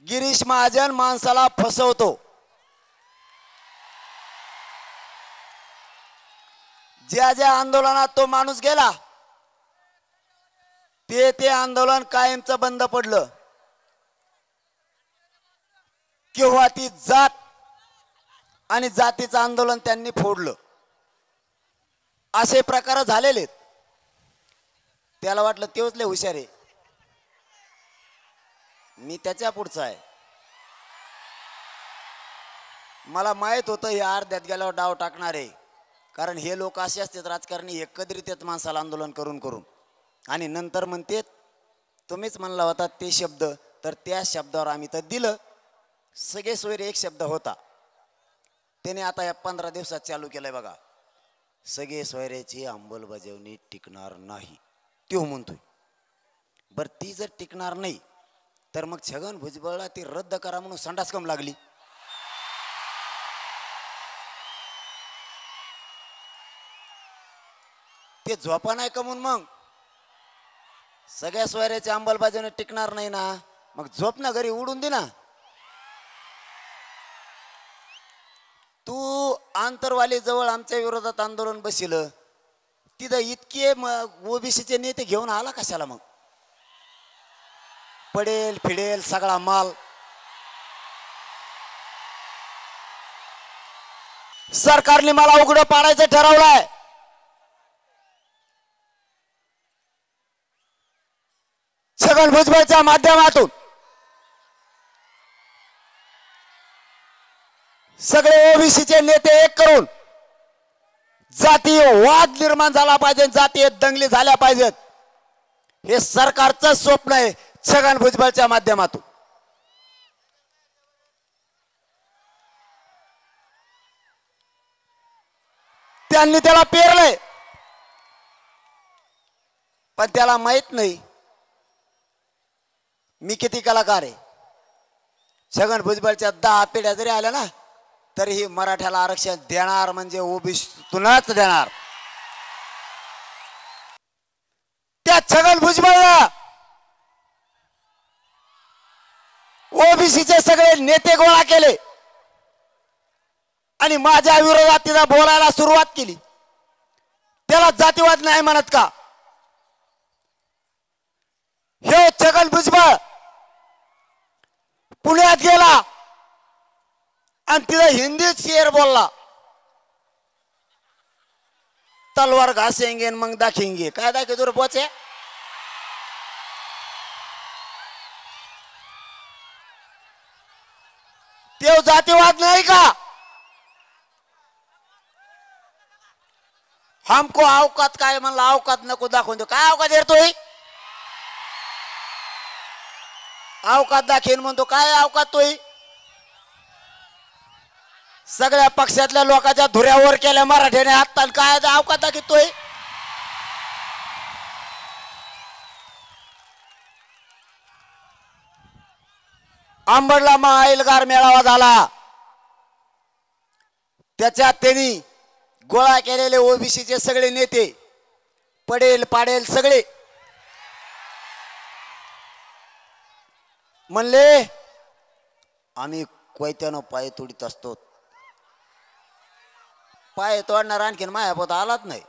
गिरीश महाजन माणसाला फसवतो। ज्या ज्या आंदोलनात तो माणूस गेला ते आंदोलन कायमचं बंद पडलं। किंवा ती जात आणि जातीचं आंदोलन त्यांनी फोडलं। असे प्रकार झालेले। त्याला वाटलं तेच लय हुशार आहे, मी त्याच्या पुढचा आहे। मला माहित होतं हे अर्ध्यात गेल्यावर डाव टाकणार आहे, कारण हे लोक असे असतात राजकारणी, हे कदरीत माणसाला आंदोलन करून करून आणि नंतर म्हणते तुम्हीच म्हणला होता ते शब्द, तर त्या शब्दावर आम्ही तर दिलं। सगळे सोयरे एक शब्द होता, त्याने आता या 15 दिवसात चालू केलंय बघा, सगळे सोयऱ्याची अंमलबजावणी टिकणार नाही। तो म्हणतोय बर ती जर टिकणार नाही तर मग छगन भुजबळला ती रद्द करा म्हणून संडास कम लागली। ते झोपा नाही का म्हणून मग सगळ्या सोयऱ्याची अंमलबजावणी टिकणार नाही ना, मग झोप ना घरी उडून दे ना। तू आंतरवाली जवळ आमच्या विरोधात आंदोलन बसिलं, तिथं इतके ओबीसीचे नेते घेऊन आला कशाला? मग पडेल फिडेल सगळा माल। सरकारने मला उघडं पाडायचं ठरवलंय। छगन भुजबळच्या माध्यमातून सगळे ओबीसीचे नेते एक करून जातीय वाद निर्माण झाला पाहिजे, जातीय दंगली झाल्या पाहिजेत, हे सरकारचं स्वप्न आहे। छगन भुजबळच्या माध्यमातून त्यांनी त्याला पेरलंय, पण त्याला माहित नाही मी किती कलाकार आहे। छगन भुजबळच्या 10 पिढ्या जरी आल्या ना तरीही मराठ्याला आरक्षण देणार म्हणजे ओबीसीतूनच देणार। त्या छगन भुजबळला ओबीसीचे सगळे नेते गोळा केले आणि माझ्या विरोधात तिला बोलायला सुरुवात केली। त्याला जातीवाद नाही म्हणत का? हे छगन भुजबळ पुण्यात गेला आणि तिला हिंदीत शेर बोलला, तलवार घासेंगे मग दाखेंगे। काय दाखे तुला पोचे? ते जातीवाद नाही का? हमको अवकात काय म्हणला, अवकात नको दाखवून दे। काय अवकात येतोय? अवकात दाखवेन म्हणतो, काय अवकात तोय? सगळ्या पक्षातल्या लोकांच्या धुऱ्यावर केल्या मराठ्याने हात, काय अवकात दाखवतोय? अंबडला महाएल्गार मेळावा झाला, त्याच्यात त्यांनी गोळा केलेले ओबीसीचे सगळे नेते पडेल पाडेल सगळे म्हणले आम्ही कोयत्यानं पाय तोडीत असतो। पाय तोडणार आणखीन मायापोत आलाच नाही।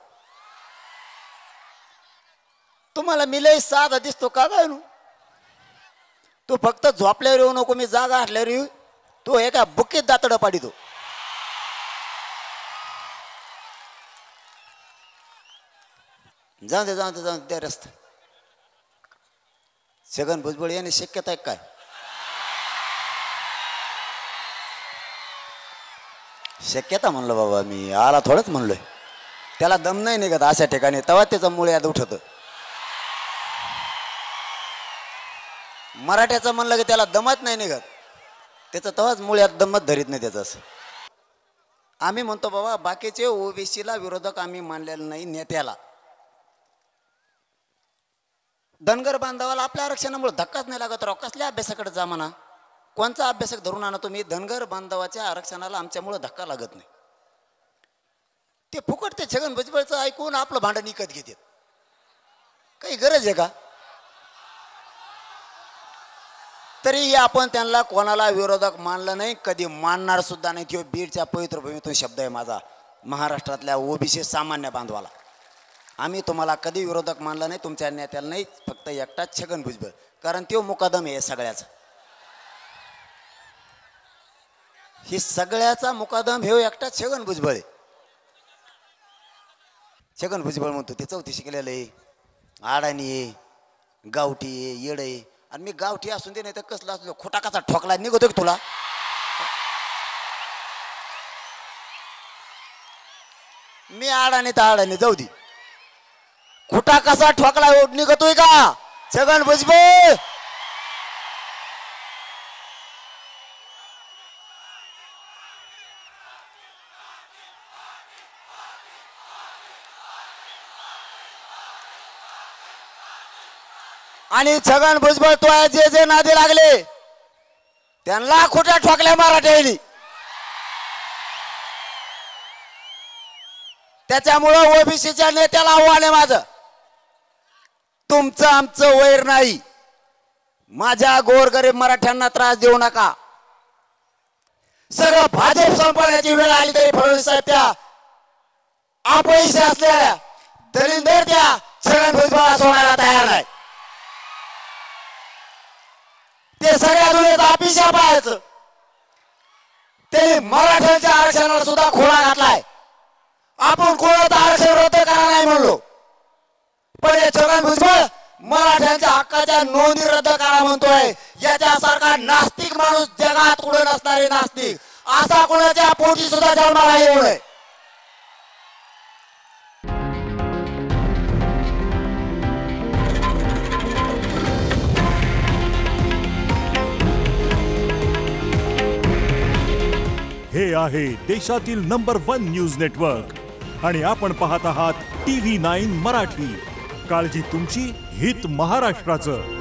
तुम्हाला मी लय साधा दिसतो का काय? तू फक्त झोपल्यावर येऊ नको, मी जागा असल्यावर येऊ। तू एका बुकीत दातड पाडितो। जाऊ दे जाऊ दे जाऊ दे रस्ता। छगन भुजबळ यांनी शक्यता आहे काय? शक्यता म्हणलं बाबा, मी आला थोडंच म्हणलोय। त्याला दम नाही निघत अशा ठिकाणी, तेव्हा त्याचं मूळ याद उठत। मराठ्याचं म्हणलं की त्याला दमत नाही निघत, त्याचं तेव्हाच मूळ याद दमत धरीत नाही त्याचं। आम्ही म्हणतो बाबा बाकीचे ओबीसीला विरोधक आम्ही मानलेलं नाही नेत्याला। धनगर बांधवाला आपल्या आरक्षणामुळे धक्काच नाही लागत राव। कसल्या अभ्यासाकडे जा म्हणा, कोणचा अभ्यासक धरून आणा तुम्ही? धनगर बांधवाच्या आरक्षणाला आमच्यामुळे धक्का लागत नाही। ते फुकट ते छगन भुजबळचं ऐकून आपलं भांडण विकत घेतात, काही गरज आहे का? तरीही आपण त्यांना कोणाला विरोधक मानलं नाही, कधी मानणार सुद्धा नाही. तो बीडच्या पवित्र भूमीतून शब्द आहे माझा महाराष्ट्रातल्या ओबीसी सामान्य बांधवाला. आम्ही तुम्हाला कधी विरोधक मानलं नाही, तुमच्या नेत्याला नाही, फक्त एकटाच छगन भुजबळ, कारण तो मुकादम आहे सगळ्याचा. ही सगळ्याचा मुकादम हे एकटाच छगन भुजबळ आहे. छगन भुजबळ म्हणतो ते 34 शिकलेलं आहे, अडाणी आहे, गावठी आहे, येड आहे. आणि मी गावठी असून दे नाही तर कसला असू दे, खोटा कसा ठोकला निघतो की तुला? मी अडाणी तर अडाणी जाऊ दे, खोटा कसा ठोकला निघतोय का छगन भुजबळ? आणि छगन भुजबळ तो जे नादी लागले त्यांना खोट्या ठोकल्या मराठ्यांनी. त्याच्यामुळं ओबीसीच्या नेत्याला आव्हान आहे माझं, तुमचं आमचं वैर नाही. माझ्या गोरगरीब मराठ्यांना त्रास देऊ नका. सगळं भाजप संपवण्याची वेळ आली तरी फडणवीस साहेब त्या अपयशी असलेल्या दलिंदर त्या छगन भुजबळाला सोडायला तयार नाही. ते सगळ्या दुनियेचा अभिशाप पाहायचं. ते मराठ्यांच्या आरक्षणाला सुद्धा खोडा घातलाय. आपण कोणाचं आरक्षण रद्द करा नाही म्हणलो, पण हे छगन भुजबळ मराठ्यांच्या हक्काच्या नोंदी रद्द करा म्हणतोय. याच्यासारखा नास्तिक माणूस जगात कुठे नसणारे नास्तिक असा कोणाच्या पोटी सुद्धा जन्माला येऊ नये. हे आहे देशातील नंबर 1 न्यूज नेटवर्क आणि आपण पाहत आहात TV9 मराठी. काळजी तुमची, हित महाराष्ट्राचं.